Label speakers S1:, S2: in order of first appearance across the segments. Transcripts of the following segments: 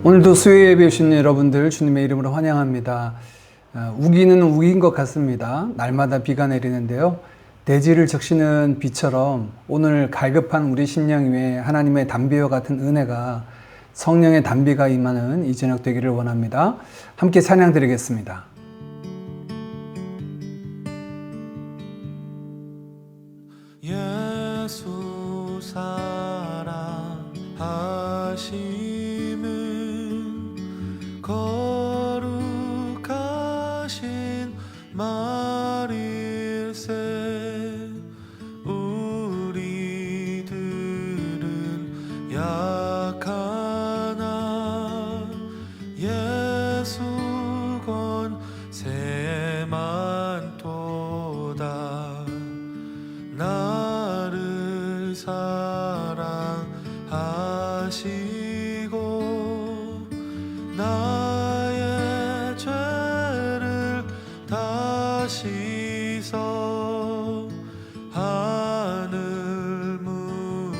S1: 오늘도 수요 예배 오신 여러분들 주님의 이름으로 환영합니다. 우기는 우기인 것 같습니다. 날마다 비가 내리는데요. 대지를 적시는 비처럼 오늘 갈급한 우리 심령 위에 하나님의 담비와 같은 은혜가 성령의 담비가 임하는 이 저녁 되기를 원합니다. 함께 찬양 드리겠습니다.
S2: 예수 사랑하심은 거룩하신 말일세. 우리들은 약하나 예수 권세만 도다. 나를 사랑하시고 나의 죄를 다 씻어 하늘 문을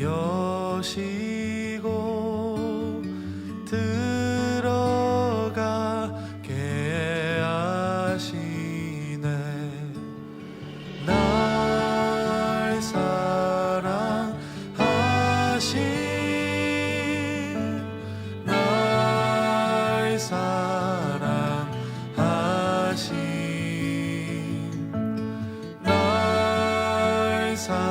S2: 여시고 들어가게 하시네. 날 사랑하신 날 사랑하신 날 사랑하신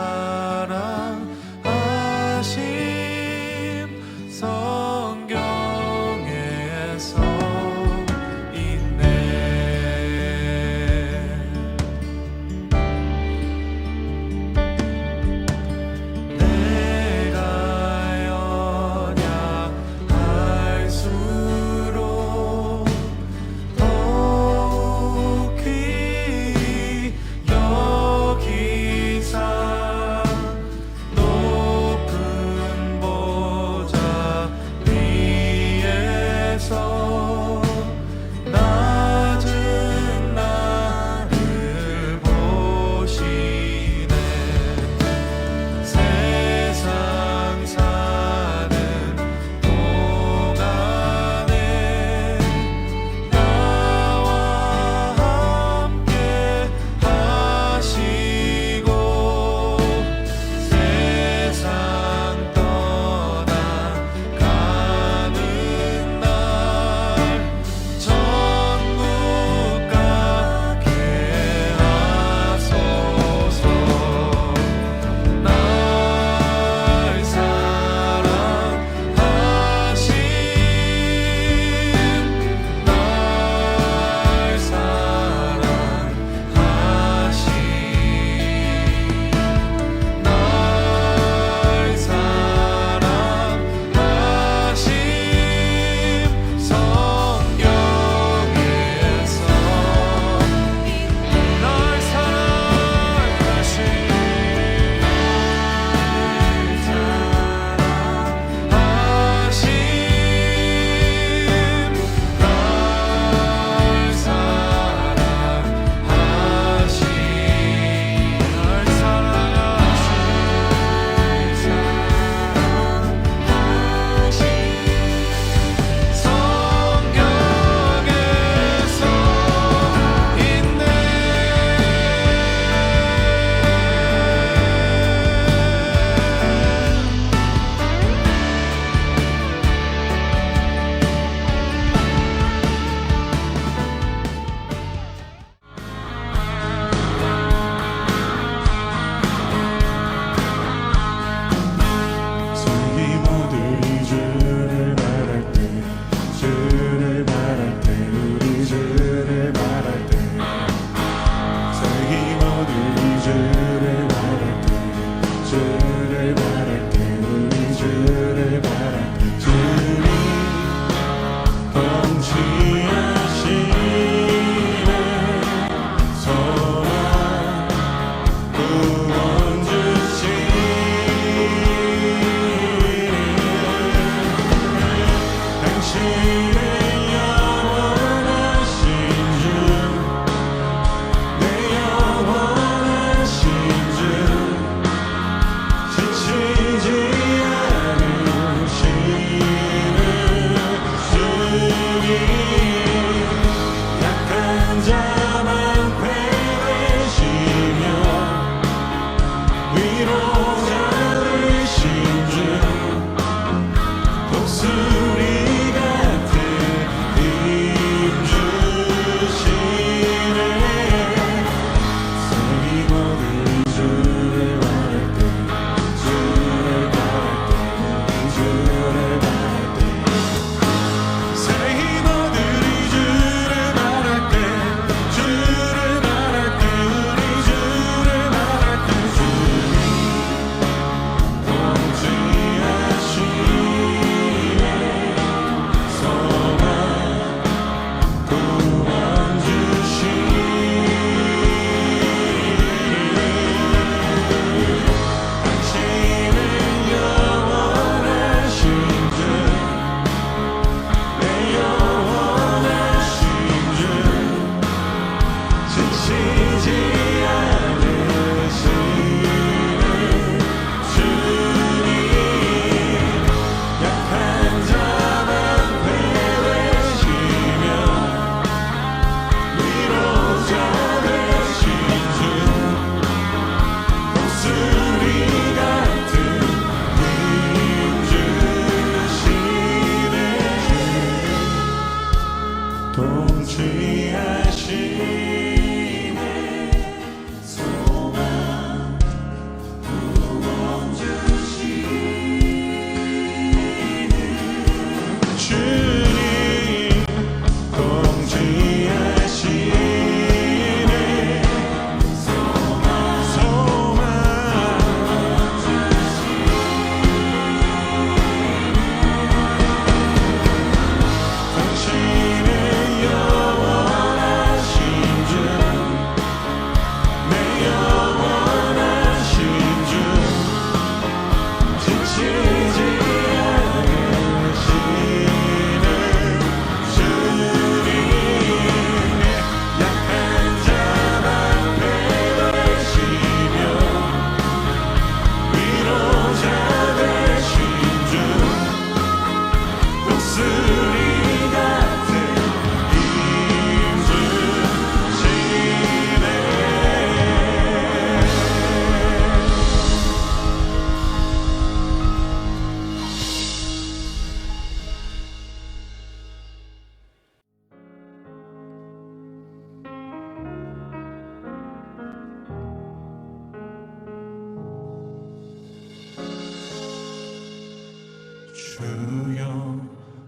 S2: 주여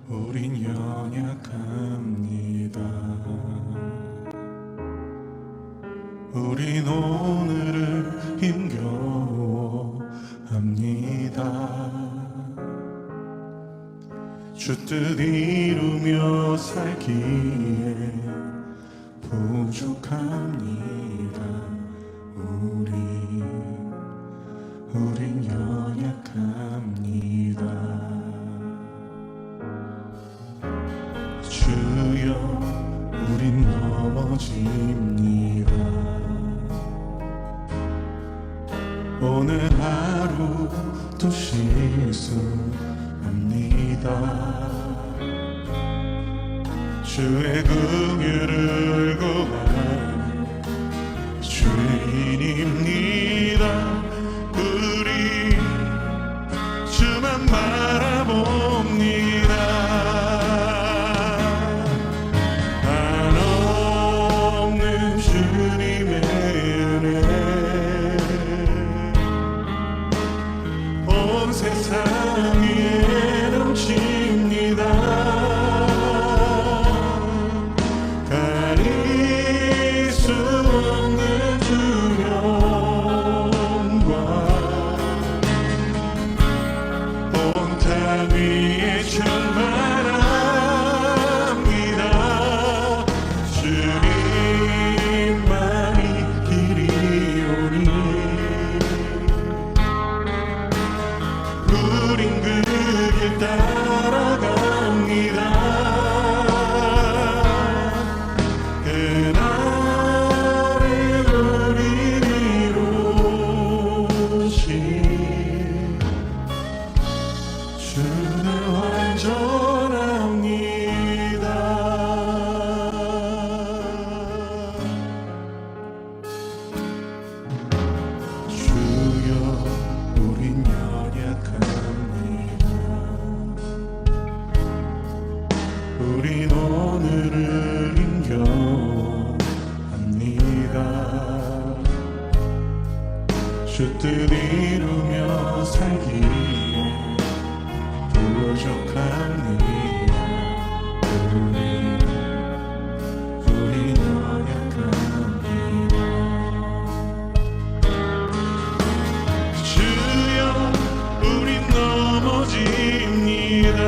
S2: 우린 연약합니다. 우린 오늘을 힘겨워합니다. 주 뜻 이루며 살기에 부족합니다. 우린 연약합니다. 주여 우린 넘어집니다. 오늘 하루도 실수합니다. 주의 긍휼을 구하는 죄인입니다. 우리 주만 바라봅니다. 한없는 주님의 은혜 온 세상 위에 넘칩니다. 가릴 수 없는 주 영광 온 땅 위에 충만합니다. 주님만이 길이오니 우린 그 길 따라갑니다. 그날에 우리 이루신 주는 완전합니다. 주여 우린 연약합니다. 우린 오늘을 힘겨워합니다. 주 뜻 이루며 살기에 부족합니다. 우린 연약합니다. 주여 우린 넘어집니다.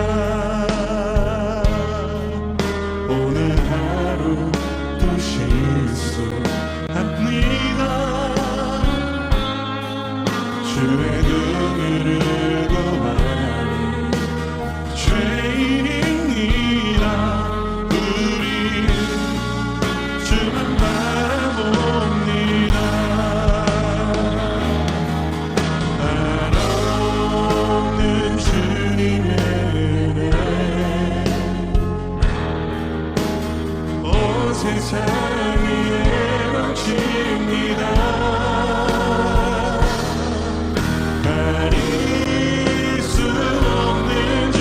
S2: 오늘 하루도 실수합니다. 주의 긍휼을 구하는 죄인입니다. 우리 주만 바라봅니다. 한없는 주님의 은혜 온 세상 위에 넘칩니다. 가릴 수 없는 주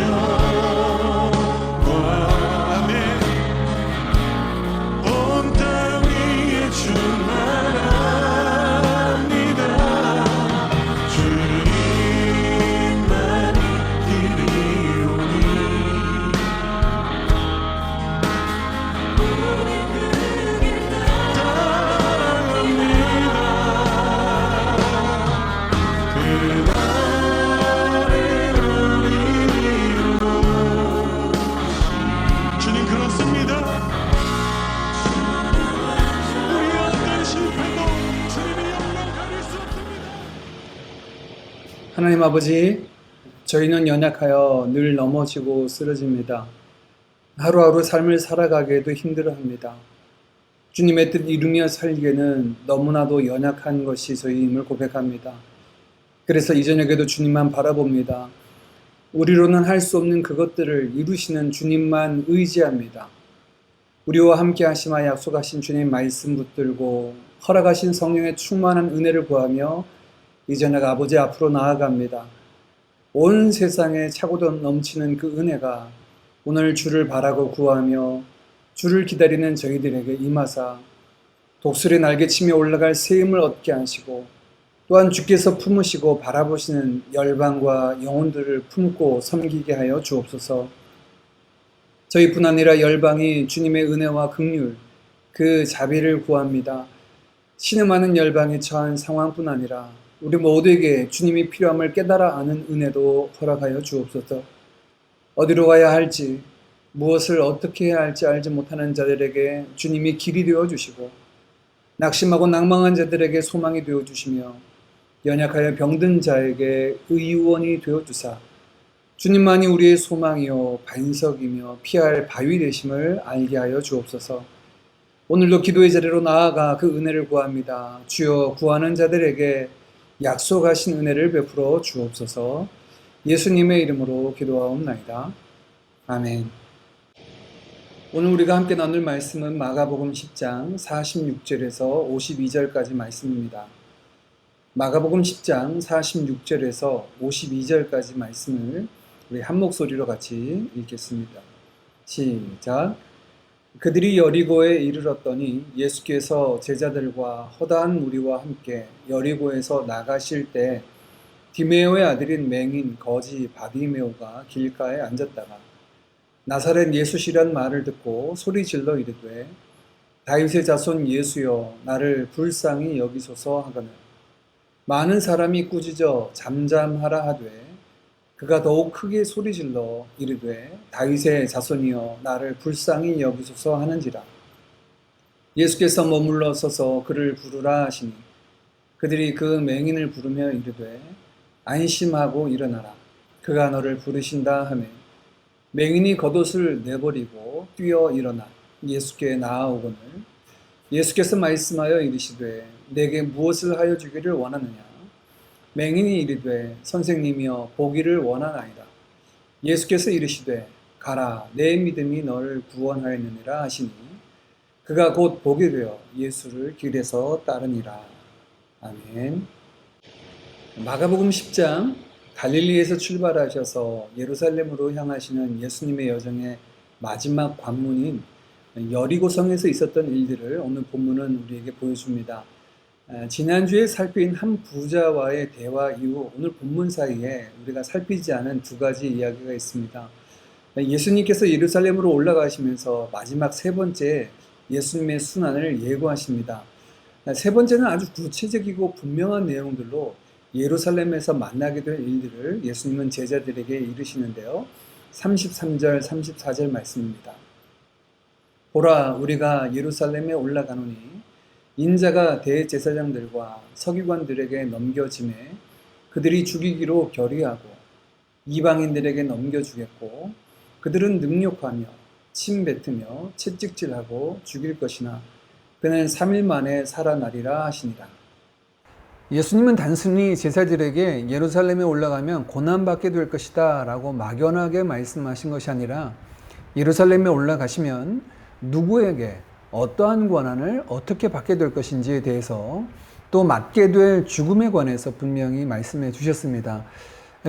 S2: 영광 아멘 온 땅 위에 충만합니다. 주님만이 길이오니 우리 그 길 따라갑니다. 주님 그렇습니다. 우리 어떤 실패도 주님의 영광 가릴 수 없습니다.
S1: 하나님 아버지, 저희는 연약하여 늘 넘어지고 쓰러집니다. 하루하루 삶을 살아가기에도 힘들어합니다. 주님의 뜻 이루며 살기에는 너무나도 연약한 것이 저희임을 고백합니다. 그래서 이 저녁에도 주님만 바라봅니다. 우리로는 할 수 없는 그것들을 이루시는 주님만 의지합니다. 우리와 함께 하시마 약속하신 주님 말씀 붙들고 허락하신 성령의 충만한 은혜를 구하며 이 저녁 아버지 앞으로 나아갑니다. 온 세상에 차고도 넘치는 그 은혜가 오늘 주를 바라고 구하며 주를 기다리는 저희들에게 임하사 독수리 날개치며 올라갈 새 힘을 얻게 하시고 또한 주께서 품으시고 바라보시는 열방과 영혼들을 품고 섬기게 하여 주옵소서. 저희뿐 아니라 열방이 주님의 은혜와 긍휼, 그 자비를 구합니다. 신음하는 열방에 처한 상황뿐 아니라 우리 모두에게 주님이 필요함을 깨달아 아는 은혜도 허락하여 주옵소서. 어디로 가야 할지, 무엇을 어떻게 해야 할지 알지 못하는 자들에게 주님이 길이 되어 주시고, 낙심하고 낭망한 자들에게 소망이 되어 주시며, 연약하여 병든 자에게 의원이 되어 주사, 주님만이 우리의 소망이요 반석이며 피할 바위 되심을 알게 하여 주옵소서. 오늘도 기도의 자리로 나아가 그 은혜를 구합니다. 주여, 구하는 자들에게 약속하신 은혜를 베풀어 주옵소서. 예수님의 이름으로 기도하옵나이다. 아멘. 오늘 우리가 함께 나눌 말씀은 마가복음 10장 46절에서 52절까지 말씀입니다. 마가복음 10장 46절에서 52절까지 말씀을 우리 한 목소리로 같이 읽겠습니다. 시작. 그들이 여리고에 이르렀더니 예수께서 제자들과 허다한 무리와 함께 여리고에서 나가실 때 디메오의 아들인 맹인 거지 바디메오가 길가에 앉았다가 나사렛 예수시란 말을 듣고 소리 질러 이르되 다윗의 자손 예수여 나를 불쌍히 여기소서 하거늘 많은 사람이 꾸짖어 잠잠하라 하되 그가 더욱 크게 소리질러 이르되 다윗의 자손이여 나를 불쌍히 여기소서 하는지라. 예수께서 머물러 서서 그를 부르라 하시니 그들이 그 맹인을 부르며 이르되 안심하고 일어나라 그가 너를 부르신다 하매 맹인이 겉옷을 내버리고 뛰어 일어나 예수께 나아오거늘 예수께서 말씀하여 이르시되 내게 무엇을 하여 주기를 원하느냐. 맹인이 이르되 선생님이여 보기를 원하나이다. 예수께서 이르시되 가라 내 믿음이 너를 구원하였느니라 하시니 그가 곧 보게 되어 예수를 길에서 따르니라. 아멘. 마가복음 10장 갈릴리에서 출발하셔서 예루살렘으로 향하시는 예수님의 여정의 마지막 관문인 여리고성에서 있었던 일들을 오늘 본문은 우리에게 보여줍니다. 지난주에 살핀 한 부자와의 대화 이후 오늘 본문 사이에 우리가 살피지 않은 두 가지 이야기가 있습니다. 예수님께서 예루살렘으로 올라가시면서 마지막 세 번째 예수님의 순환을 예고하십니다. 세 번째는 아주 구체적이고 분명한 내용들로 예루살렘에서 만나게 될 일들을 예수님은 제자들에게 이르시는데요. 33절, 34절 말씀입니다. 보라, 우리가 예루살렘에 올라가노니 인자가 대제사장들과 서기관들에게 넘겨짐에 그들이 죽이기로 결의하고 이방인들에게 넘겨주겠고 그들은 능욕하며 침뱉으며 채찍질하고 죽일 것이나 그는 3일 만에 살아나리라 하시니라. 예수님은 단순히 제자들에게 예루살렘에 올라가면 고난받게 될 것이다 라고 막연하게 말씀하신 것이 아니라 예루살렘에 올라가시면 누구에게 어떠한 권한을 어떻게 받게 될 것인지에 대해서 또 맞게 될 죽음에 관해서 분명히 말씀해 주셨습니다.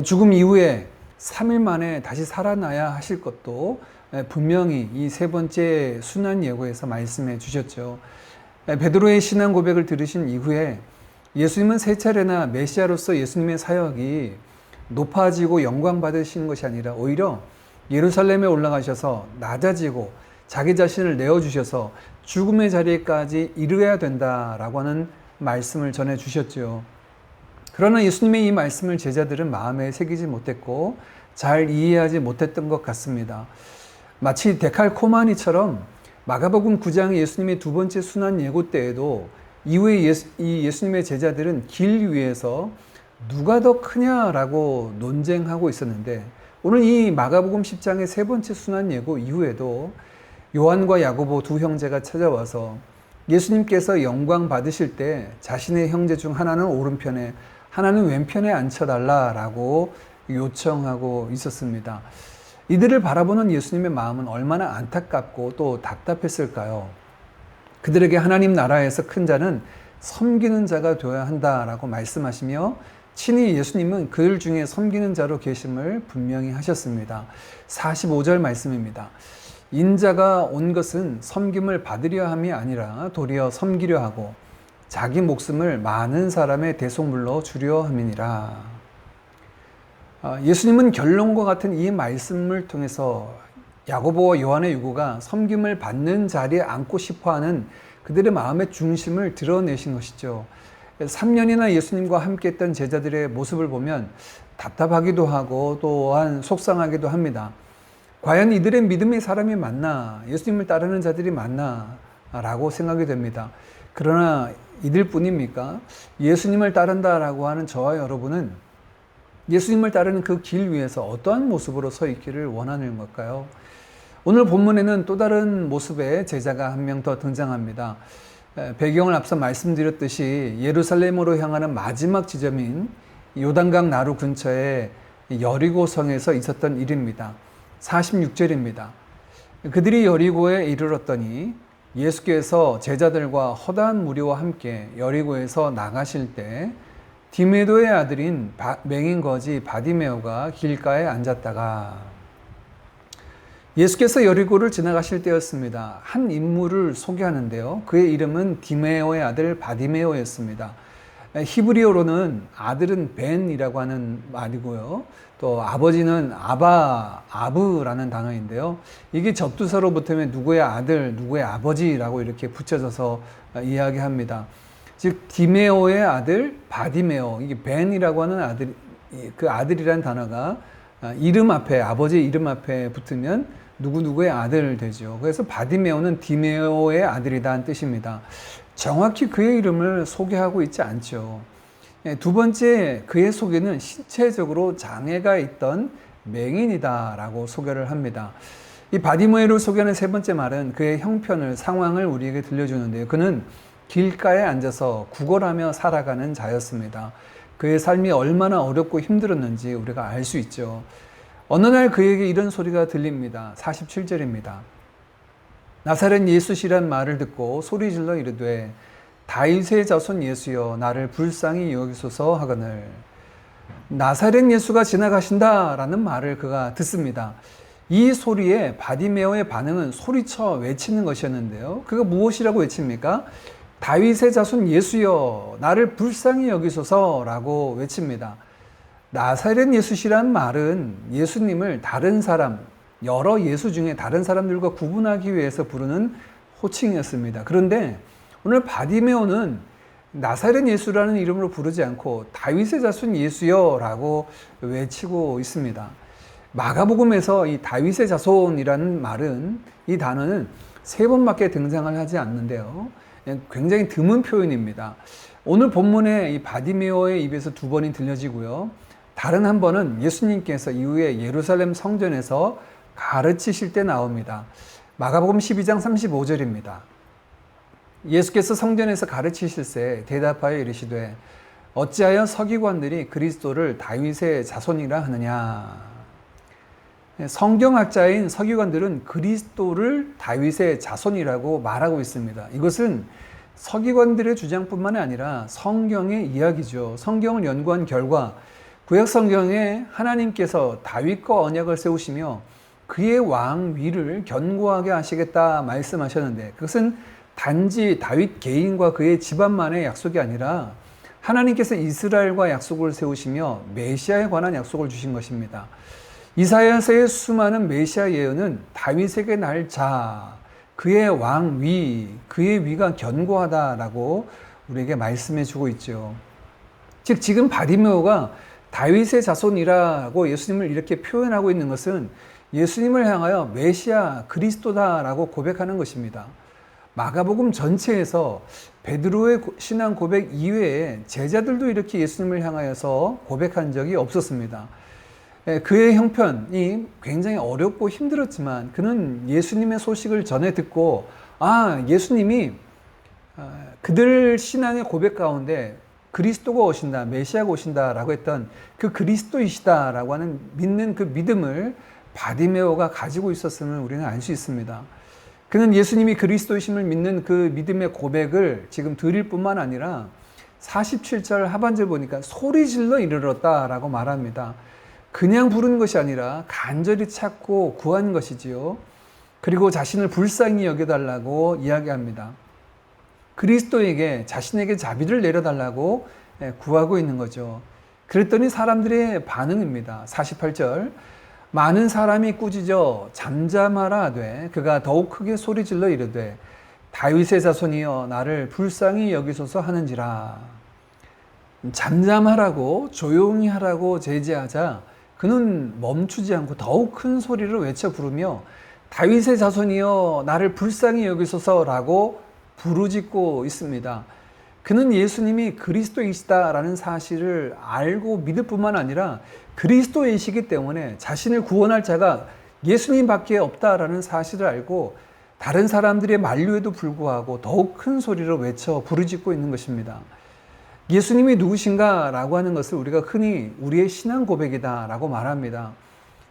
S1: 죽음 이후에 3일 만에 다시 살아나야 하실 것도 분명히 이 세 번째 순환 예고에서 말씀해 주셨죠. 베드로의 신앙 고백을 들으신 이후에 예수님은 세 차례나 메시아로서 예수님의 사역이 높아지고 영광 받으신 것이 아니라 오히려 예루살렘에 올라가셔서 낮아지고 자기 자신을 내어주셔서 죽음의 자리에까지 이르어야 된다라고 하는 말씀을 전해주셨죠. 그러나 예수님의 이 말씀을 제자들은 마음에 새기지 못했고 잘 이해하지 못했던 것 같습니다. 마치 데칼코마니처럼 마가복음 9장 예수님의 두 번째 순환 예고 때에도 이후에 이 예수님의 제자들은 길 위에서 누가 더 크냐라고 논쟁하고 있었는데 오늘 이 마가복음 10장의 세 번째 순환 예고 이후에도 요한과 야고보 두 형제가 찾아와서 예수님께서 영광 받으실 때 자신의 형제 중 하나는 오른편에 하나는 왼편에 앉혀달라라고 요청하고 있었습니다. 이들을 바라보는 예수님의 마음은 얼마나 안타깝고 또 답답했을까요? 그들에게 하나님 나라에서 큰 자는 섬기는 자가 되어야 한다라고 말씀하시며 친히 예수님은 그들 중에 섬기는 자로 계심을 분명히 하셨습니다. 45절 말씀입니다. 인자가 온 것은 섬김을 받으려 함이 아니라 도리어 섬기려 하고 자기 목숨을 많은 사람의 대속물로 주려 함이니라. 예수님은 결론과 같은 이 말씀을 통해서 야고보와 요한의 요구가 섬김을 받는 자리에 앉고 싶어하는 그들의 마음의 중심을 드러내신 것이죠. 3년이나 예수님과 함께 했던 제자들의 모습을 보면 답답하기도 하고 또한 속상하기도 합니다. 과연 이들의 믿음의 사람이 맞나? 예수님을 따르는 자들이 맞나? 라고 생각이 됩니다. 그러나 이들뿐입니까? 예수님을 따른다라고 하는 저와 여러분은 예수님을 따르는 그 길 위에서 어떠한 모습으로 서 있기를 원하는 걸까요? 오늘 본문에는 또 다른 모습의 제자가 한 명 더 등장합니다. 배경을 앞서 말씀드렸듯이 예루살렘으로 향하는 마지막 지점인 요단강 나루 근처에 여리고성에서 있었던 일입니다. 46절입니다. 그들이 여리고에 이르렀더니 예수께서 제자들과 허다한 무리와 함께 여리고에서 나가실 때 디메도의 아들인 맹인 거지 바디메오가 길가에 앉았다가 예수께서 여리고를 지나가실 때였습니다. 한 인물을 소개하는데요. 그의 이름은 디메오의 아들 바디메오였습니다. 히브리어로는 아들은 벤이라고 하는 말이고요. 또 아버지는 아브라는 단어인데요. 이게 접두사로 붙으면 누구의 아들, 누구의 아버지라고 이렇게 붙여져서 이야기합니다. 즉 디메오의 아들 바디메오, 이게 벤이라고 하는 아들, 그 아들이라는 단어가 이름 앞에, 아버지 이름 앞에 붙으면 누구의 아들 되죠. 그래서 바디메오는 디메오의 아들이다는 뜻입니다. 정확히 그의 이름을 소개하고 있지 않죠. 두 번째, 그의 소개는 신체적으로 장애가 있던 맹인이다라고 소개를 합니다. 이 바디메오를 소개하는 세 번째 말은 그의 형편을, 상황을 우리에게 들려주는데요. 그는 길가에 앉아서 구걸하며 살아가는 자였습니다. 그의 삶이 얼마나 어렵고 힘들었는지 우리가 알 수 있죠. 어느 날 그에게 이런 소리가 들립니다. 47절입니다. 나사렛 예수시란 말을 듣고 소리질러 이르되 다윗의 자손 예수여 나를 불쌍히 여기소서 하거늘. 나사렛 예수가 지나가신다라는 말을 그가 듣습니다. 이 소리에 바디메오의 반응은 소리쳐 외치는 것이었는데요. 그가 무엇이라고 외칩니까? 다윗의 자손 예수여 나를 불쌍히 여기소서라고 외칩니다. 나사렛 예수시란 말은 예수님을 다른 사람, 여러 예수 중에 다른 사람들과 구분하기 위해서 부르는 호칭이었습니다. 그런데 오늘 바디메오는 나사렛 예수라는 이름으로 부르지 않고 다윗의 자손 예수여라고 외치고 있습니다. 마가복음에서 이 다윗의 자손이라는 말은, 이 단어는 3번밖에 등장을 하지 않는데요. 굉장히 드문 표현입니다. 오늘 본문에 이 바디메오의 입에서 2번이 들려지고요. 다른 한 번은 예수님께서 이후에 예루살렘 성전에서 가르치실 때 나옵니다. 마가복음 12장 35절입니다. 예수께서 성전에서 가르치실 때 대답하여 이르시되 어찌하여 서기관들이 그리스도를 다윗의 자손이라 하느냐. 성경학자인 서기관들은 그리스도를 다윗의 자손이라고 말하고 있습니다. 이것은 서기관들의 주장뿐만 아니라 성경의 이야기죠. 성경을 연구한 결과 구약 성경에 하나님께서 다윗과 언약을 세우시며 그의 왕위를 견고하게 하시겠다 말씀하셨는데, 그것은 단지 다윗 개인과 그의 집안만의 약속이 아니라 하나님께서 이스라엘과 약속을 세우시며 메시아에 관한 약속을 주신 것입니다. 이사야서의 수많은 메시아 예언은 다윗에게 날 자, 그의 왕위, 그의 위가 견고하다라고 우리에게 말씀해 주고 있죠. 즉 지금 바디메오가 다윗의 자손이라고 예수님을 이렇게 표현하고 있는 것은 예수님을 향하여 메시아 그리스도다라고 고백하는 것입니다. 마가복음 전체에서 베드로의 신앙 고백 이외에 제자들도 이렇게 예수님을 향하여서 고백한 적이 없었습니다. 그의 형편이 굉장히 어렵고 힘들었지만 그는 예수님의 소식을 전해 듣고 예수님이 그들 신앙의 고백 가운데 그리스도가 오신다, 메시아가 오신다라고 했던 그 그리스도이시다라고 하는 믿는 그 믿음을 바디메오가 가지고 있었음을 우리는 알 수 있습니다. 그는 예수님이 그리스도이심을 믿는 그 믿음의 고백을 지금 드릴 뿐만 아니라 47절 하반절 보니까 소리질러 이르렀다라고 말합니다. 그냥 부르는 것이 아니라 간절히 찾고 구한 것이지요. 그리고 자신을 불쌍히 여겨달라고 이야기합니다. 그리스도에게 자신에게 자비를 내려달라고 구하고 있는 거죠. 그랬더니 사람들의 반응입니다. 48절. 많은 사람이 꾸짖어 잠잠하라 하되 그가 더욱 크게 소리질러 이르되 다윗의 자손이여 나를 불쌍히 여기소서 하는지라. 잠잠하라고 조용히 하라고 제지하자 그는 멈추지 않고 더욱 큰 소리를 외쳐 부르며 다윗의 자손이여 나를 불쌍히 여기소서라고 부르짖고 있습니다. 그는 예수님이 그리스도이시다라는 사실을 알고 믿을 뿐만 아니라 그리스도이시기 때문에 자신을 구원할 자가 예수님밖에 없다라는 사실을 알고 다른 사람들의 만류에도 불구하고 더욱 큰 소리로 외쳐 부르짖고 있는 것입니다. 예수님이 누구신가 라고 하는 것을 우리가 흔히 우리의 신앙 고백이다 라고 말합니다.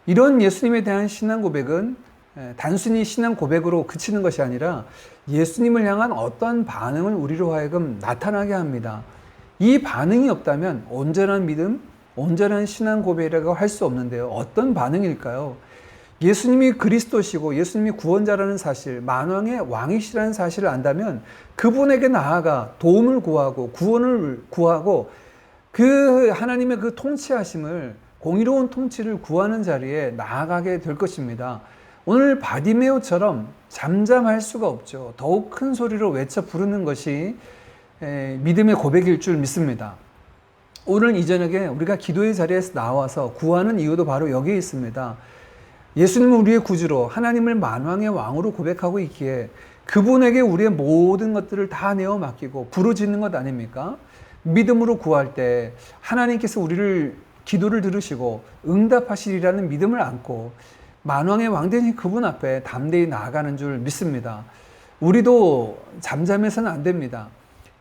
S1: 이런 예수님에 대한 신앙 고백은 단순히 신앙 고백으로 그치는 것이 아니라 예수님을 향한 어떤 반응을 우리로 하여금 나타나게 합니다. 이 반응이 없다면 온전한 믿음, 온전한 신앙 고백이라고 할 수 없는데요. 어떤 반응일까요? 예수님이 그리스도시고 예수님이 구원자라는 사실, 만왕의 왕이시라는 사실을 안다면 그분에게 나아가 도움을 구하고 구원을 구하고 그 하나님의 그 통치하심을, 공의로운 통치를 구하는 자리에 나아가게 될 것입니다. 오늘 바디메오처럼 잠잠할 수가 없죠. 더욱 큰 소리로 외쳐 부르는 것이 믿음의 고백일 줄 믿습니다. 오늘 이 저녁에 우리가 기도의 자리에서 나와서 구하는 이유도 바로 여기에 있습니다. 예수님은 우리의 구주로 하나님을 만왕의 왕으로 고백하고 있기에 그분에게 우리의 모든 것들을 다 내어 맡기고 부르짖는 것 아닙니까? 믿음으로 구할 때 하나님께서 우리를 기도를 들으시고 응답하시리라는 믿음을 안고 만왕의 왕 되신 그분 앞에 담대히 나아가는 줄 믿습니다. 우리도 잠잠해서는 안 됩니다.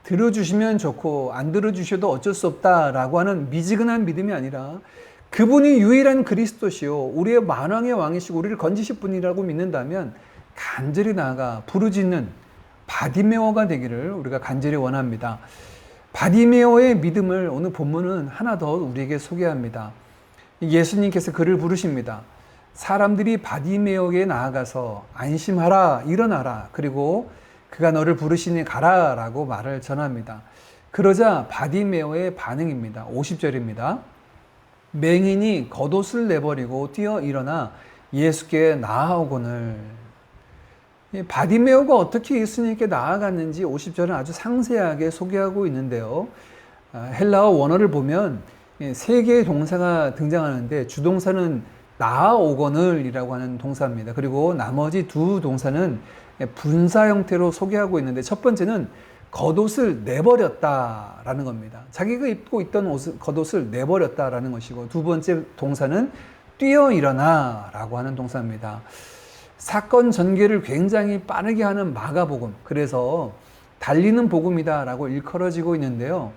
S1: 들어주시면 좋고 안 들어주셔도 어쩔 수 없다라고 하는 미지근한 믿음이 아니라 그분이 유일한 그리스도시요 우리의 만왕의 왕이시고 우리를 건지실 분이라고 믿는다면 간절히 나아가 부르짖는 바디메오가 되기를 우리가 간절히 원합니다. 바디메오의 믿음을 오늘 본문은 하나 더 우리에게 소개합니다. 예수님께서 그를 부르십니다. 사람들이 바디메오에게 나아가서 안심하라, 일어나라, 그리고 그가 너를 부르시니 가라 라고 말을 전합니다. 그러자 바디메오의 반응입니다. 50절입니다. 맹인이 겉옷을 내버리고 뛰어 일어나 예수께 나아오거늘. 바디메오가 어떻게 예수님께 나아갔는지 50절은 아주 상세하게 소개하고 있는데요. 헬라어 원어를 보면 세 개의 동사가 등장하는데 주동사는 나아오거늘이라고 하는 동사입니다. 그리고 나머지 두 동사는 분사 형태로 소개하고 있는데 첫 번째는 겉옷을 내버렸다라는 겁니다. 자기가 입고 있던 겉옷을 내버렸다라는 것이고 두 번째 동사는 뛰어 일어나라고 하는 동사입니다. 사건 전개를 굉장히 빠르게 하는 마가복음, 그래서 달리는 복음이다라고 일컬어지고 있는데요.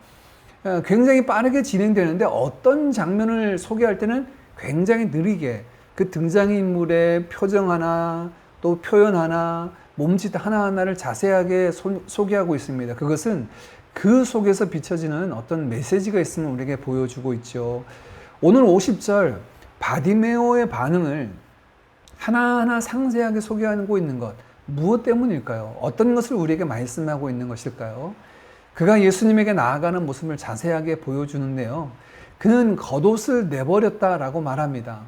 S1: 굉장히 빠르게 진행되는데 어떤 장면을 소개할 때는 굉장히 느리게 그 등장인물의 표정 하나 또 표현 하나 몸짓 하나하나를 자세하게 소개하고 있습니다. 그것은 그 속에서 비춰지는 어떤 메시지가 있음을 우리에게 보여주고 있죠. 오늘 50절 바디메오의 반응을 하나하나 상세하게 소개하고 있는 것, 무엇 때문일까요? 어떤 것을 우리에게 말씀하고 있는 것일까요? 그가 예수님에게 나아가는 모습을 자세하게 보여주는데요. 그는 겉옷을 내버렸다라고 말합니다.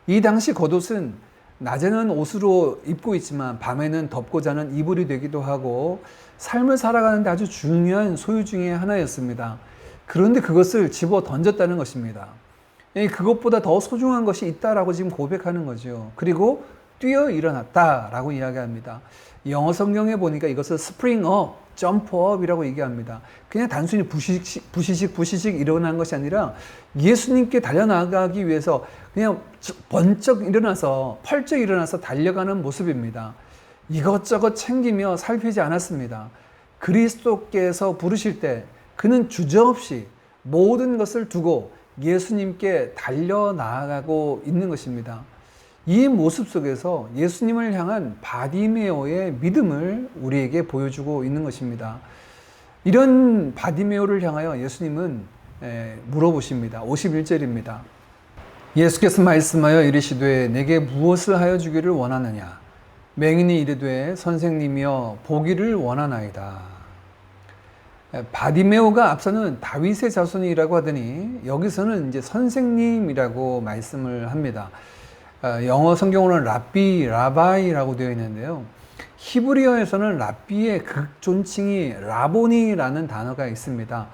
S1: 이 당시 겉옷은 낮에는 옷으로 입고 있지만 밤에는 덮고 자는 이불이 되기도 하고 삶을 살아가는데 아주 중요한 소유 중에 하나였습니다. 그런데 그것을 집어 던졌다는 것입니다. 그것보다 더 소중한 것이 있다라고 지금 고백하는 거죠. 그리고 뛰어 일어났다라고 이야기합니다. 영어 성경에 보니까 이것을 spring up, jump up이라고 얘기합니다. 그냥 단순히 부시식 일어난 것이 아니라 예수님께 달려나가기 위해서 그냥 번쩍 일어나서 펄쩍 일어나서 달려가는 모습입니다. 이것저것 챙기며 살피지 않았습니다. 그리스도께서 부르실 때 그는 주저없이 모든 것을 두고 예수님께 달려나가고 있는 것입니다. 이 모습 속에서 예수님을 향한 바디메오의 믿음을 우리에게 보여주고 있는 것입니다. 이런 바디메오를 향하여 예수님은 물어보십니다. 51절입니다. 예수께서 말씀하여 이르시되 내게 무엇을 하여 주기를 원하느냐? 맹인이 이르되 선생님이여 보기를 원하나이다. 바디메오가 앞서는 다윗의 자손이라고 하더니 여기서는 이제 선생님이라고 말씀을 합니다. 영어 성경으로는 랍비, 라바이라고 되어 있는데요. 히브리어에서는 랍비의 극존칭이 라보니라는 단어가 있습니다.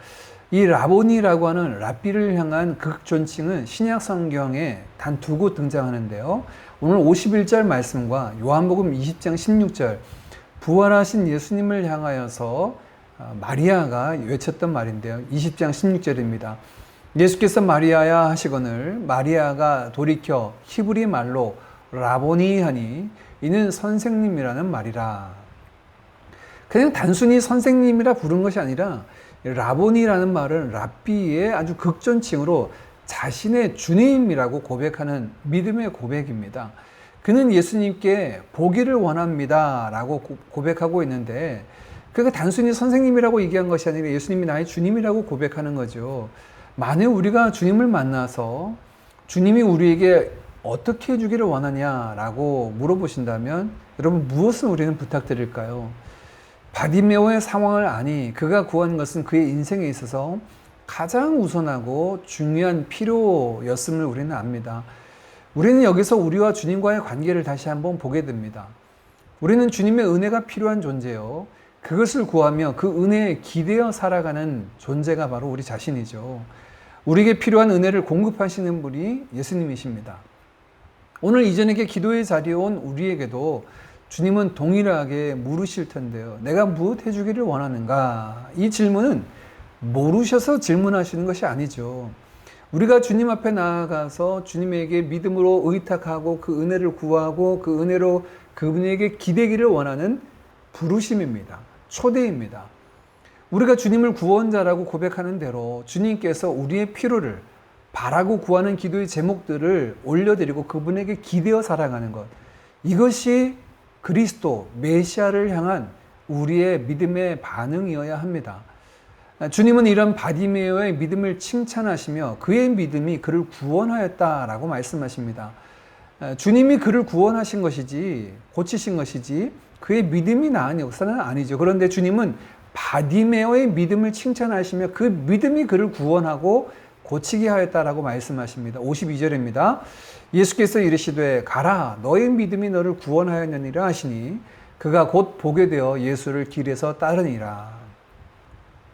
S1: 이 라보니라고 하는 랍비를 향한 극존칭은 신약 성경에 단 두 곳 등장하는데요. 오늘 51절 말씀과 요한복음 20장 16절 부활하신 예수님을 향하여서 마리아가 외쳤던 말인데요. 20장 16절입니다. 예수께서 마리아야 하시거늘 마리아가 돌이켜 히브리 말로 라보니 하니 이는 선생님이라는 말이라. 그냥 단순히 선생님이라 부른 것이 아니라 라보니라는 말은 랍비의 아주 극존칭으로 자신의 주님이라고 고백하는 믿음의 고백입니다. 그는 예수님께 보기를 원합니다 라고 고백하고 있는데 그가 단순히 선생님이라고 얘기한 것이 아니라 예수님이 나의 주님이라고 고백하는 거죠. 만약 우리가 주님을 만나서 주님이 우리에게 어떻게 해주기를 원하냐라고 물어보신다면 여러분 무엇을 우리는 부탁드릴까요? 바디메오의 상황을 아니 그가 구한 것은 그의 인생에 있어서 가장 우선하고 중요한 필요였음을 우리는 압니다. 우리는 여기서 우리와 주님과의 관계를 다시 한번 보게 됩니다. 우리는 주님의 은혜가 필요한 존재요. 그것을 구하며 그 은혜에 기대어 살아가는 존재가 바로 우리 자신이죠. 우리에게 필요한 은혜를 공급하시는 분이 예수님이십니다. 오늘 이전에게 기도의 자리에 온 우리에게도 주님은 동일하게 물으실 텐데요. 내가 무엇 해주기를 원하는가? 이 질문은 모르셔서 질문하시는 것이 아니죠. 우리가 주님 앞에 나아가서 주님에게 믿음으로 의탁하고 그 은혜를 구하고 그 은혜로 그분에게 기대기를 원하는 부르심입니다. 초대입니다. 우리가 주님을 구원자라고 고백하는 대로 주님께서 우리의 필요를 바라고 구하는 기도의 제목들을 올려드리고 그분에게 기대어 살아가는 것. 이것이 그리스도, 메시아를 향한 우리의 믿음의 반응이어야 합니다. 주님은 이런 바디메오의 믿음을 칭찬하시며 그의 믿음이 그를 구원하였다라고 말씀하십니다. 주님이 그를 구원하신 것이지 고치신 것이지 그의 믿음이 나은 역사는 아니죠. 그런데 주님은 바디메오의 믿음을 칭찬하시며 그 믿음이 그를 구원하고 고치게 하였다라고 말씀하십니다. 52절입니다. 예수께서 이르시되 가라 너의 믿음이 너를 구원하였느니라 하시니 그가 곧 보게 되어 예수를 길에서 따르니라.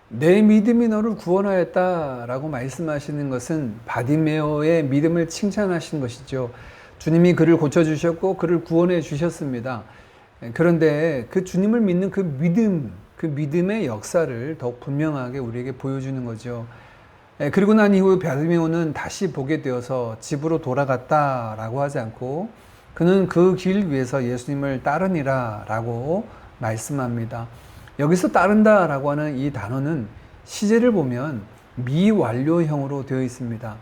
S1: 내 믿음이 너를 구원하였다라고 말씀하시는 것은 바디메오의 믿음을 칭찬하신 것이죠. 주님이 그를 고쳐주셨고 그를 구원해 주셨습니다. 그런데 그 주님을 믿는 그 믿음, 그 믿음의 역사를 더 분명하게 우리에게 보여주는 거죠. 그리고 난 이후 바디메오는 다시 보게 되어서 집으로 돌아갔다라고 하지 않고 그는 그 길 위에서 예수님을 따르니라 라고 말씀합니다. 여기서 따른다라고 하는 이 단어는 시제를 보면 미완료형으로 되어 있습니다.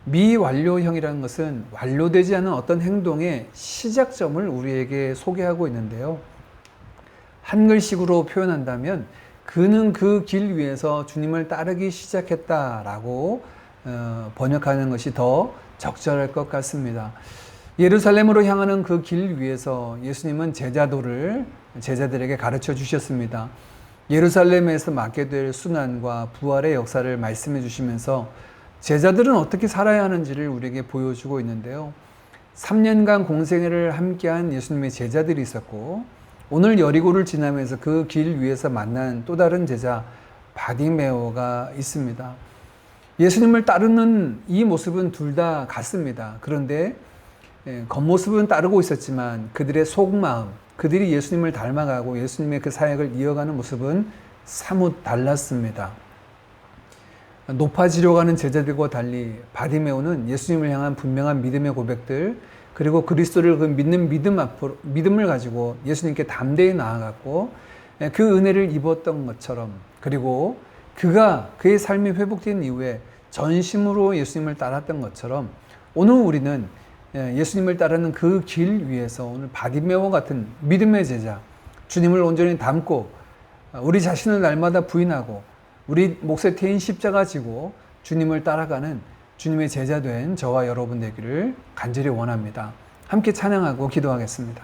S1: 미완료형이라는 것은 완료되지 않은 어떤 행동의 시작점을 우리에게 소개하고 있는데요. 한글식으로 표현한다면 그는 그 길 위에서 주님을 따르기 시작했다라고 번역하는 것이 더 적절할 것 같습니다. 예루살렘으로 향하는 그 길 위에서 예수님은 제자들에게 가르쳐 주셨습니다. 예루살렘에서 맡게 될 순환과 부활의 역사를 말씀해 주시면서 제자들은 어떻게 살아야 하는지를 우리에게 보여주고 있는데요. 3년간 공생애를 함께한 예수님의 제자들이 있었고 오늘 여리고를 지나면서 그 길 위에서 만난 또 다른 제자 바디메오가 있습니다. 예수님을 따르는 이 모습은 둘 다 같습니다. 그런데 겉모습은 따르고 있었지만 그들의 속마음, 그들이 예수님을 닮아가고 예수님의 그 사역을 이어가는 모습은 사뭇 달랐습니다. 높아지려고 하는 제자들과 달리 바디메오는 예수님을 향한 분명한 믿음의 고백들 그리고 그리스도를 그 믿는 믿음을 가지고 예수님께 담대히 나아갔고 그 은혜를 입었던 것처럼 그리고 그의 삶이 회복된 이후에 전심으로 예수님을 따랐던 것처럼 오늘 우리는 예수님을 따르는 그 길 위에서 오늘 바디메오 같은 믿음의 제자 주님을 온전히 닮고 우리 자신을 날마다 부인하고 우리 몫에 태인 십자가 지고 주님을 따라가는 주님의 제자 된 저와 여러분 되기를 간절히 원합니다. 함께 찬양하고 기도하겠습니다.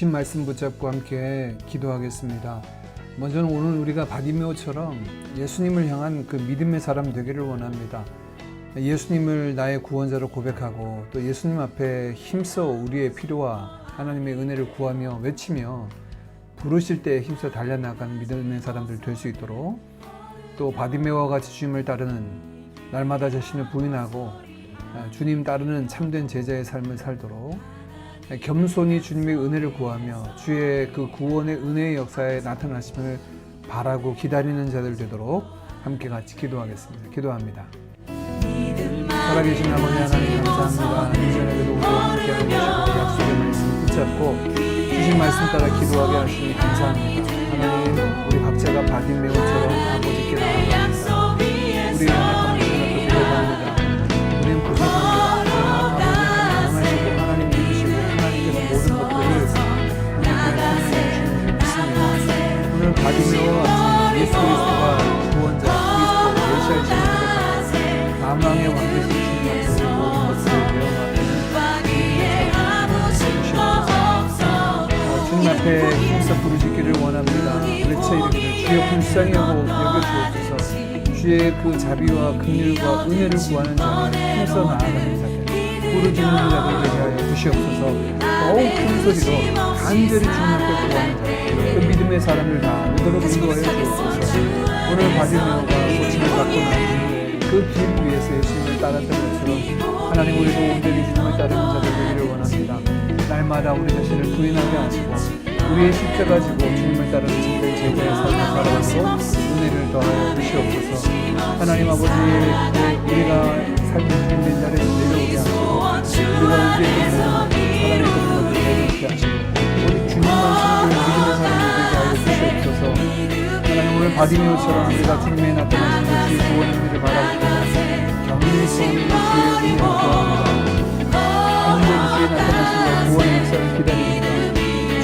S1: 주신 말씀 붙잡고 함께 기도하겠습니다. 먼저는 오늘 우리가 바디메오처럼 예수님을 향한 그 믿음의 사람 되기를 원합니다. 예수님을 나의 구원자로 고백하고 또 예수님 앞에 힘써 우리의 필요와 하나님의 은혜를 구하며 외치며 부르실 때 힘써 달려나가는 믿음의 사람들 될 수 있도록, 또 바디메오와 같이 주님을 따르는 날마다 자신을 부인하고 주님 따르는 참된 제자의 삶을 살도록 겸손히 주님의 은혜를 구하며 주의 그 구원의 은혜의 역사에 나타나심을 바라고 기다리는 자들 되도록 함께 같이 기도하겠습니다. 기도합니다. 살아계신 아버지 하나님 감사합니다. 이전에도 우리와 함께하고 계시고 약속의 말씀 붙잡고 주신 말씀 따라 기도하게 하시니 감사합니다. 하나님, 우리 각자가 바디메오처럼 아버지께 나아갑니다. 우리의 연약함을 고백합니다. 우리는 부족합니다. 아버지 하나님 강하시고 하나님 믿으시고 하나님께서 모든 것들을 하나님께 믿습니다. 오늘 바디메오와 같이 예수 그리스도가 구원자 그리스도 메시아이심을 고백하고 만왕의 왕 되신 주님 앞에서 모든 것들을 주님 앞에 힘써 부르시기를 원합니다. 외쳐 이르기를 주여 불쌍히 여겨주옵소서. 주의 그 자비와 긍휼과 은혜를 구하는 자를 힘써 나아가는 자들, 부르짖는 자들 되게 하여 주시옵소서. 더욱 큰 소리로 간절히 주님 앞에 구하는 자들, 그 믿음의 사람을 다 오도록 인도하여 주옵소서. 오늘 바디메오가 고침을 받고 난 후에 그 길 위에서 예수님을 따랐던 것처럼 하나님, 우리도 온전히 주님을 따르는 자들 되기를 원합니다. 날마다 우리 자신을 부인하게 하시고 우리의 십자가 지고 주님을 따르는 참된 제자의 삶을 살아가도록 은혜를 더하여 주시옵소서. 하나님 아버지, 우리가 삶의 주인된 자리에 내려오게 하시고 우리가 의지했던 사랑의 것들을 내려오게 하시고 우리 주님만 믿는 믿음의 사람이 되게 하여 주시옵소서. 하나님, 오늘 바디메오처럼 우리가 주님의 나타나신 것이 구원의 은혜를 바라보고 경륜이 쏘는 주의 은혜를 구합니다. 완전히 주의 나타나신 것 구원의 역사를 기다립니다.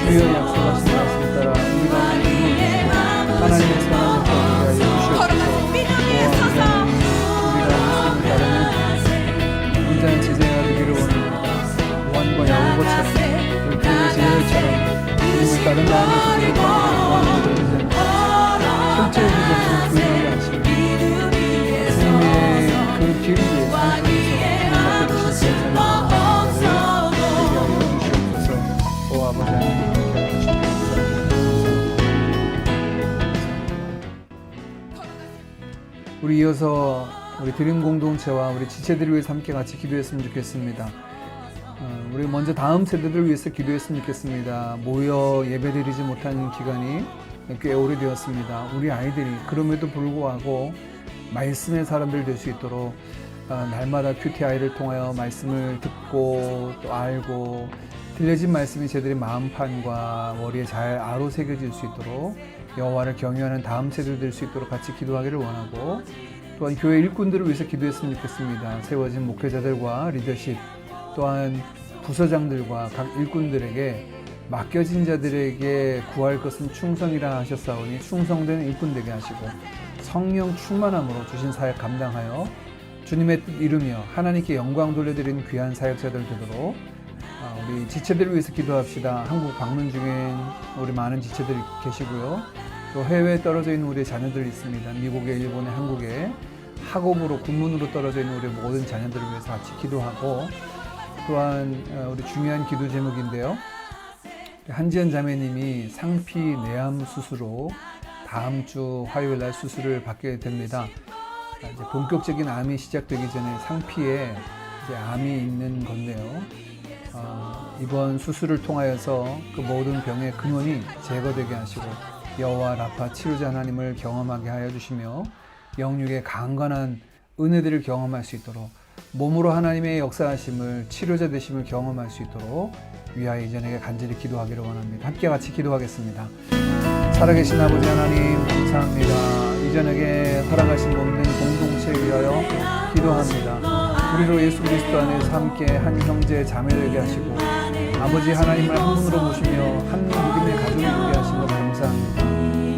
S1: 주여 약속하신 말씀 따라 우리가 이루어주시고 하나님의 사랑을 더하여 주시옵소서. 우리가 예수님을 따르는 온전한 제자가 되기를 원합니다. 요한과 야고보처럼 우리 교회 제자들처럼 주님을 따른 마음에서 부족하기를 원하는 자들을 철저히 자신을 부인하게 하시고 주님의 그 길 위에 살면서 주님 앞에 주신 제자를 아버지 하나님 우리 이어서 우리 드림 공동체와 우리 지체들을 위해서 함께 같이 기도했으면 좋겠습니다. 우리 먼저 다음 세대들을 위해서 기도했으면 좋겠습니다. 모여 예배드리지 못한 기간이 꽤 오래되었습니다. 우리 아이들이 그럼에도 불구하고 말씀의 사람들 될 수 있도록 날마다 큐티아이를 통하여 말씀을 듣고 또 알고 들려진 말씀이 저들의 마음판과 머리에 잘 아로새겨질 수 있도록 여호와를 경외하는 다음 세대 될 수 있도록 같이 기도하기를 원하고, 또한 교회 일꾼들을 위해서 기도했으면 좋겠습니다. 세워진 목회자들과 리더십, 또한 부서장들과 각 일꾼들에게 맡겨진 자들에게 구할 것은 충성이라 하셨사오니 충성된 일꾼 되게 하시고 성령 충만함으로 주신 사역 감당하여 주님의 뜻 이루며 하나님께 영광 돌려드리는 귀한 사역자들 되도록 우리 지체들을 위해서 기도합시다. 한국 방문 중인 우리 많은 지체들이 계시고요. 또 해외에 떨어져 있는 우리의 자녀들이 있습니다. 미국에, 일본에, 한국에 학업으로 군문으로 떨어져 있는 우리 모든 자녀들을 위해서 같이 기도하고, 또한 우리 중요한 기도 제목인데요. 한지연 자매님이 상피 내암 수술로 다음 주 화요일 날 수술을 받게 됩니다. 이제 본격적인 암이 시작되기 전에 상피에 이제 암이 있는 건데요. 이번 수술을 통하여서 그 모든 병의 근원이 제거되게 하시고 여호와 라파 치료자 하나님을 경험하게 하여 주시며 영육의 강건한 은혜들을 경험할 수 있도록 몸으로 하나님의 역사하심을 치료자 되심을 경험할 수 있도록 위하여 이전에게 간절히 기도하기를 원합니다. 함께 같이 기도하겠습니다. 살아계신 아버지 하나님 감사합니다. 이전에게 허락하신 몸된 공동체 위하여 기도합니다. 우리로 예수 그리스도 안에서 함께 한 형제 자매 되게 하시고 아버지 하나님을 한 분으로 모시며 한 믿음의 가족이 되게 하신 것 감사합니다.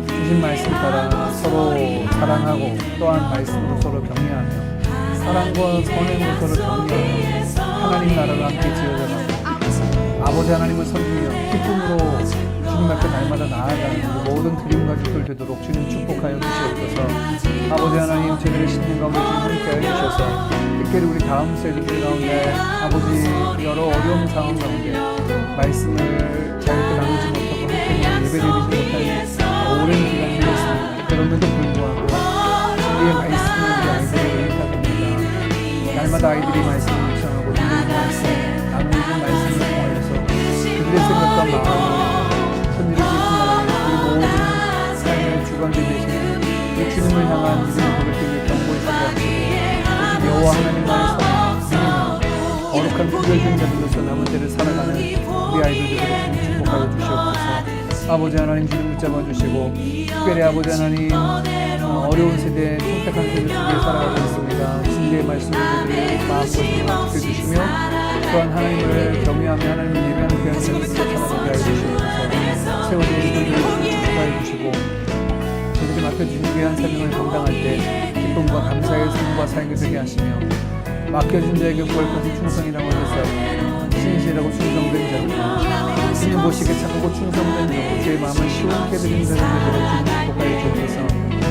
S1: 주신 말씀 따라 서로 사랑하고 또한 말씀으로 서로 격려하며 사랑과 선행으로 서로 격려하며 하나님 나라를 함께 지어져가고 아버지 하나님을 섬기며 기쁨으로 주님 앞에 날마다 나아가는 모든 드림 가족들 되도록 주님 축복하여 주시옵소서. 아버지 하나님, 저희들의 신령 가운데 주님 함께하여 주셔서 특별히 우리 다음 세대들 가운데 아버지 여러 어려운 상황 가운데 말씀을 자유롭게 나누지 못하고 함께 예배드리지 못한 오랜 기간이 되었습니다. 그럼에도 불구하고 진리의 말씀을 우리 아이들에게 의탁합니다. 날마다 아이들이 말씀을 묵상하고 들리는 말씀, 나누는 말씀을 통하여서 그들의 생각과 마음을 선율을 지키는 우리 모든 삶의 주관자 되시는 이 주님을 향한 믿음의 고백들을 경고히 살아가시고 여호와 하나님과의 사랑, 거룩한 구별된 자들로서 남은 때를 살아가는 우리 아이들에게 주님 축복하여 주시옵소서. 아버지 하나님 주님 붙잡아 주시고 특별히 아버지 하나님 어려운 세대, 선택한 세대 속에 살아가고 있습니다. 진리의 말씀을 그들의 마음과 생각을 지켜주시며 또한 하나님을 경외하며 하나님을 예배하는 귀한 자들로 살아가게 하여 주시옵소서. 세워진 이들을 축복하여 주시고 저들이 맡겨주신 귀한 사명을 감당할 때 기쁨과 감사의 삶과 삶이 되게 하시며 맡겨진 자에게 구할 것이 충성이라고 하셨사오니 신실하고 충성된 자들, 주님 보시기에 착하고 충성된 자로 제 마음을 시원하게 드리는 자들 되도록 주님 축복하여 주옵소서.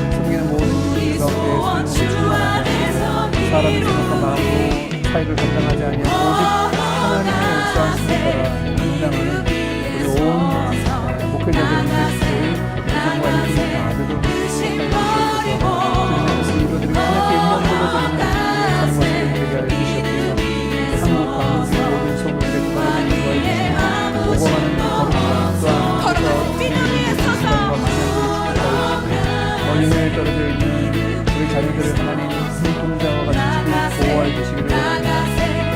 S1: 섬기는 모든 이들 가운데 성령을 충만하게 하시고 사람의 생각과 마음으로 차이를 감당하지 아니하고 오직 하나님의 역사하심을 따라 감당하는 우리 온 목회자들의 ministry 우정과 이름을 다 되도록 축복하여 주옵소서. 주님께서 이루어드리고 하나님께 인정으로 드리는 우리의 삶과 되게 하여 주시옵소서. 한국 광주의 모든 성도들의 구원을 인도하여 주시고 오고가는 거룩한 또한
S3: 비늘 위에 서서
S1: 멀리에 떨어져 있는 우리 자녀들을 하나님 눈동자와 같이 지키고 보호하여 주시기를 원합니다.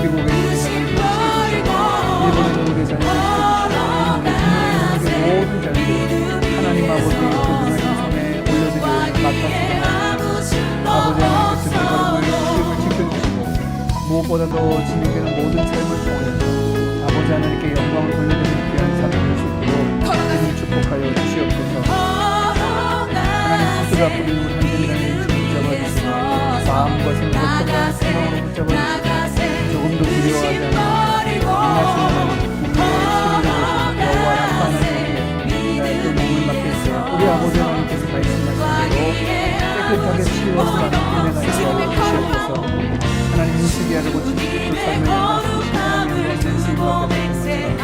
S1: 미국에 있는 자녀들을 지켜주시고 일본에 있는 우리 자녀들을 지켜주시고 우리 모든 자녀들 하나님 아버지 그분의 형성에 올려드리는 맡아주시고 아버지 하나님께서 그 걸음을 지켜주시고 무엇보다도 진행되는 모든 삶을 통해서 아버지 하나님께 영광을 돌려드리는 귀한 삶을 될 수 있도록 주님 축복하여 주시옵소서. 하나님 스스로 앞으로 우리 한분이라는 주님 붙잡아주시고 마음과 생각과 생각으로 붙잡아주시고 조금도 두려워하지 않는 인하시는 우리의 신을 여호와 라파 하나님께 나의 그 몸을 맡겼어요. 우리 아버지 하나님께서 말씀하신 대로 깨끗하게 치유해서 만든 은혜가 있어 주시옵소서. 하나님 인식이 하려고 지키고 삶을 향하신 하나님의 영광의 쓰임을 받게 하옵소서.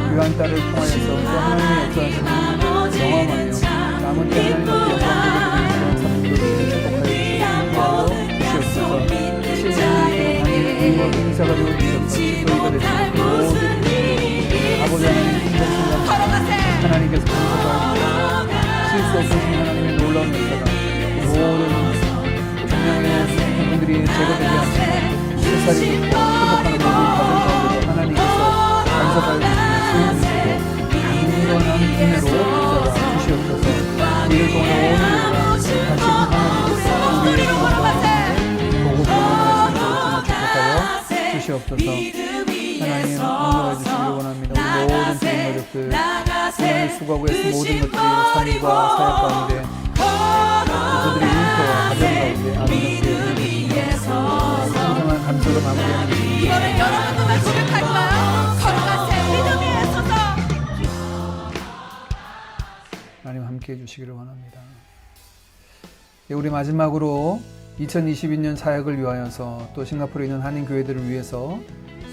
S1: 귀한 딸을 통하여서 또 하나님의 역사하시는 경험하며 남은 때 하나님 앞에 영광을 드리는 그런 삶들을 축복하여 주시옵소서. 신령님께서 의와 은사가 되어주셔서 지도리가 되시고 아버지 하나님 힘내시며 하나님께서 감사하시고 실수 없으신 하나님의 놀라운 역사가 모든 분명히 그분들이 제거되게 하시고 세살이 듣고 행복하는 모든 가정 가운데도 하나님께서 감사하여 주시며 강건한 은혜로 붙잡아 주시옵소서. 이를 통해 오늘 다시 하나님께서 우리의 구원과 보고 보는 말씀을 축복하여 주시옵소서. 하나님 응답해 주시기 원합니다. 우리 모든 주의 노력들 하나님을 수고하고 애쓴 모든 것들이 삶과 사역 가운데 그들의 일터와 가정 가운데 아름답게 이루어지며 풍성한 감사로 마무리하는
S3: 이번엔 여러분도 말 고백할까요? 걸어가세 믿음 위에 서서
S1: 하나님 함께 해주시기를 원합니다. 우리 마지막으로 2022년 사역을 위하여서 또 싱가포르에 있는 한인 교회들을 위해서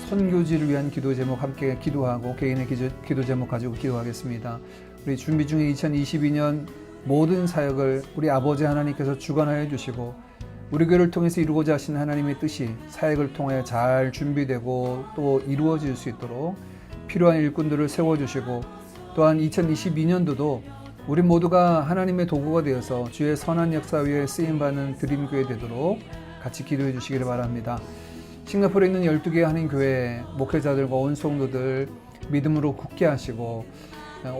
S1: 선교지를 위한 기도 제목 함께 기도하고 개인의 기도 제목 가지고 기도하겠습니다. 우리 준비 중에 2022년 모든 사역을 우리 아버지 하나님께서 주관하여 주시고 우리 교회를 통해서 이루고자 하신 하나님의 뜻이 사역을 통해 잘 준비되고 또 이루어질 수 있도록 필요한 일꾼들을 세워주시고 또한 2022년도도 우리 모두가 하나님의 도구가 되어서 주의 선한 역사 위에 쓰임받는 드림교회 되도록 같이 기도해 주시기를 바랍니다. 싱가포르에 있는 12개의 한인교회 목회자들과 온 성도들 믿음으로 굳게 하시고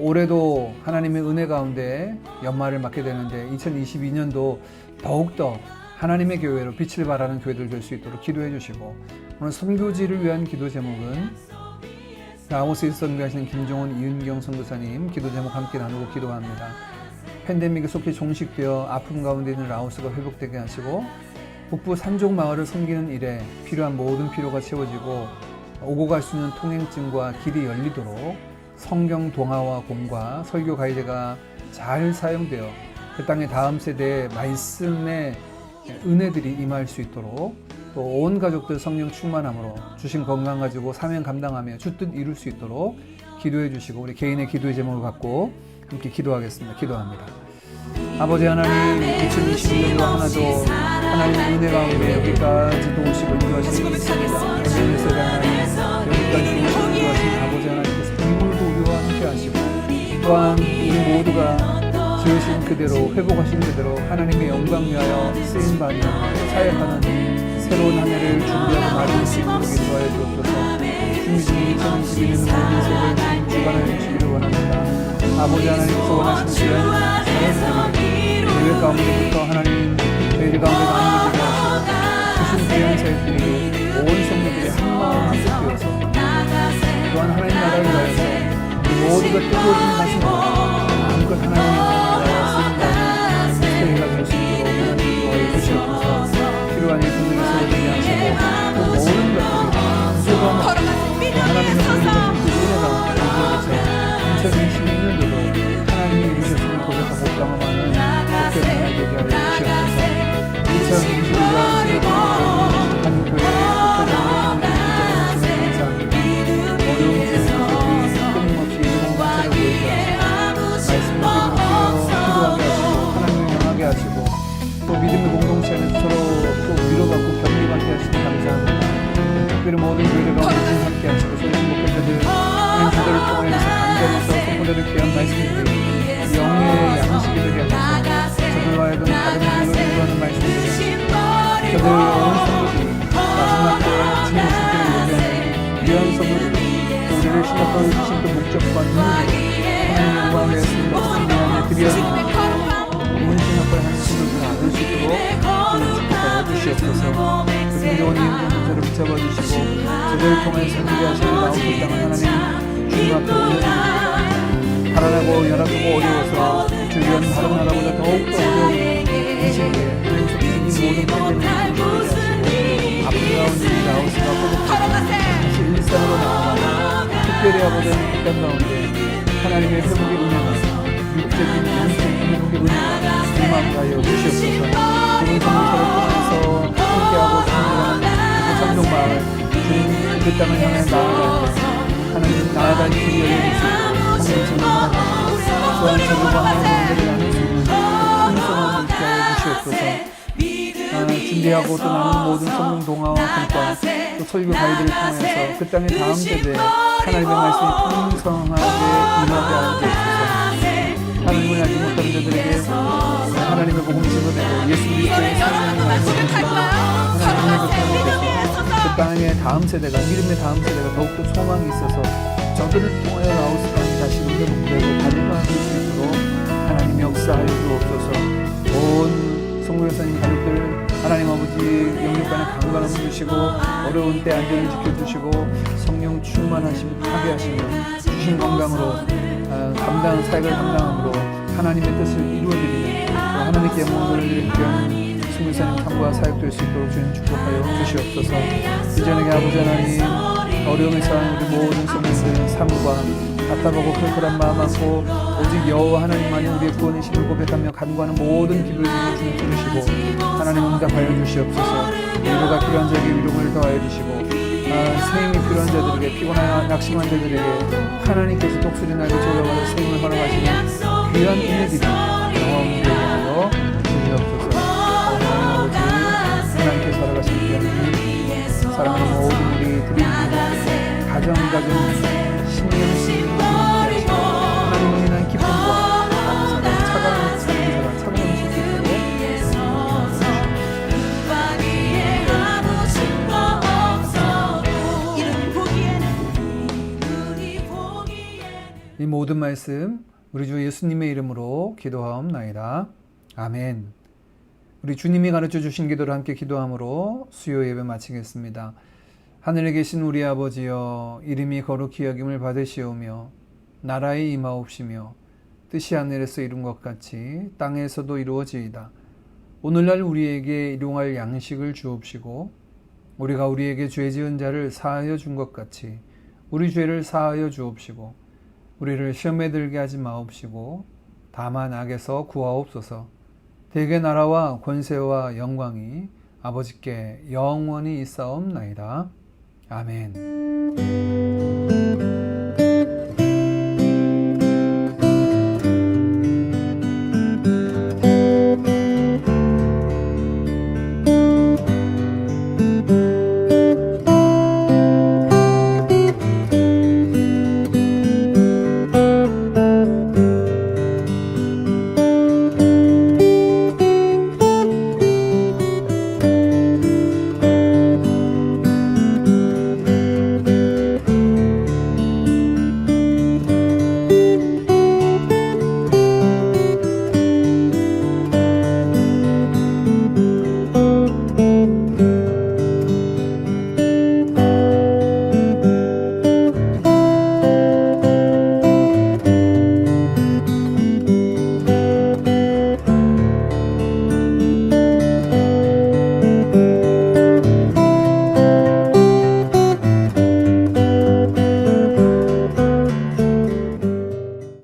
S1: 올해도 하나님의 은혜 가운데 연말을 맞게 되는데 2022년도 더욱더 하나님의 교회로 빛을 발하는 교회들 될 수 있도록 기도해 주시고 오늘 선교지를 위한 기도 제목은 라오스에서 선교하시는 김종훈 이은경 선교사님 기도 제목 함께 나누고 기도합니다. 팬데믹에 속히 종식되어 아픔 가운데 있는 라오스가 회복되게 하시고 북부 산족 마을을 섬기는 일에 필요한 모든 필요가 채워지고 오고 갈 수 있는 통행증과 길이 열리도록 성경 동화와 공과 설교 가이드가 잘 사용되어 그 땅의 다음 세대의 말씀의 은혜들이 임할 수 있도록 또 온 가족들 성령 충만함으로 주신 건강 가지고 사명 감당하며 주뜻 이룰 수 있도록 기도해 주시고 우리 개인의 기도의 제목을 갖고 함께 기도하겠습니다. 기도합니다. 아버지 하나님 2022년도 하나도 하나님의 은혜 가운데 여기까지 도우시고 인도하시고 있습니다. 이 세대 하나님 여기까지 도우시고 인도하신 아버지 하나님께서 이물도 우리와 함께 하시고 또한 우리 모두가 지으신 그대로 회복하신 그대로 하나님의 영광 위하여 쓰임받는 사역하는 새로운 한 해를 준비하고 맞을 수 있도록 인도하여 주옵소서. 주님 2022년 모든 세계를 주관하여 주시기를 원합니다. 아버지 하나님께서 원하시는 귀한 사역들이 예배 가운데부터 하나님 예배 가운데 나누게 하시고 주신 귀한 사역들이 온 성도들이 한마음 한뜻되어서 또한 하나님 나라를 위하여서 모두가 뜨거워진 가슴으로 마음껏 하나님의 영광을 위하여 쓰임받는 새해가 될 수 있도록 하나님 도와여 주시옵소서. 필요한 일 분명히 세워지게 하시고 또 모든 것들이 수고하며 하나님의 모든 것을 은혜 가운데 이곳에서 2022년도도 하나님이 이루셨음을 고백하고 경험하는 복된 하나 되게 하여 주시옵소서. 2022년 신학교의 한교회의 목표적으로 하나님의 감사합니다. 어려운 주님들이 끊임없이 이동공사를 보이게 하시고 말씀을 기도하게 하시고 하나님을 향하게 하시고 또 믿음의 공동체 안에서 서로 또 위로받고 격려받게 하시니 감사합니다. 특별히 모든 교회를 가운데 함께 하시고 소리신 목회자들 하나님 주도를 통해서 감사해서 선포되는 귀한 말씀들이 영의 양식이 되게 하셔서 저들과 하여금 다른 분들을 인도하는 말씀들이 저들 온 성도들이 마지막 때에 주님의 신들을 예배하는 귀한 성도들이 또 우리를 신학하고 주신 그 목적과 이유를 하나님의 영광을 위해서 없음이 안에 드리었습니다. 온 신학과의 한 친구들을 안을 수 있도록 주님 축복하여 주시옵소서. 그 풍요한 이름들을 붙잡아주시고 저들을 통해 섬기게 하시는 나온 그 땅은 하나님 주님 앞에 올려드립니다. 가난하고 열악하고 어려워서 주변 다른 나라보다 더욱더 어려운 이 시기에 하나님 속에 이 모든 팬데믹을 준비하게 하시고 아픈 가운데 나오시고 고독하고 다시 일상으로 나아가고 특별히 아버지 이 땅 가운데 하나님의 회복의 은혜가 육적인 영적인 회복의 은혜가 임하여 주시옵소서. 그분 성도사를 통해서 함께하고 성장하는 성동마을 주님 그 땅을 향해 나아갈 때 하나님 나아갈 길이 열려주시고 성령 전능하시고 또한 저들과 하나님의 은혜를 나눌 수 있는 풍성함을 있게 하여 주시옵소서. 준비하고 또 나누는 모든 성령 동화와 공과 또 설교 가이드를 통해서 그 땅의 다음 세대에 하나님의 말씀이 풍성하게 임하게 하여 주옵소서. 하나님을 알지 못하는 자들에게 하나님의 복음을 증거되고 예수 그리스도의 생명을 말씀을 하나님의 그 땅의 다음 세대가 믿음의 다음 세대가 더욱더 소망이 있어서 저들을 통하여 나오스 땅이 다시 회복되고 달려갈 수 있도록 하나님 역사하여 주옵소서. 온 성도교사님 가족들 하나님 아버지 영육간의 강건함을 주시고 어려운 때 안전을 지켜주시고 성령 충만하게 하시며 주신 건강으로 사역을 감당함으로 하나님의 뜻을 이루어드리는 하나님께 영광을 드리는 귀한 스물사님 삶과 사역될 수 있도록 주님 축복하여 주시옵소서. 이전에 아버지 하나님 어려움에 처한 우리 모든 성도들 삶과 답답하고 컬컬한 마음 안고 오직 여호와 하나님만이 우리의 구원이심을 고백하며 간구하는 모든 기도를 주님 들으시고 하나님 응답하여 주시옵소서. 위로가 필요한 자에게 위로를 더하여 주시고 생명이 필요한 자들에게 피곤하여 낙심한 자들에게 하나님께서 독수리 날개 졸라가서 생명을 허락하시는 귀한 은혜들이 경험되게 하여 주시옵소서. 하나님 아버지 하나님께 살아가신 귀한 일 사랑하는 모든 우리 드림들 가정 신령 하나님을 인한 기쁨과 차가운 사랑 음식 있도록 이 모든 말씀 우리 주 예수님의 이름으로 기도하옵나이다. 아멘. 우리 주님이 가르쳐 주신 기도를 함께 기도함으로 수요 예배 마치겠습니다. 하늘에 계신 우리 아버지여 이름이 거룩히 여김을 받으시오며 나라에 임하옵시며 뜻이 하늘에서 이룬 것 같이 땅에서도 이루어지이다. 오늘날 우리에게 일용할 양식을 주옵시고 우리가 우리에게 죄 지은 자를 사하여 준 것 같이 우리 죄를 사하여 주옵시고 우리를 시험에 들게 하지 마옵시고 다만 악에서 구하옵소서. 대개 나라와 권세와 영광이 아버지께 영원히 있사옵나이다. 아멘.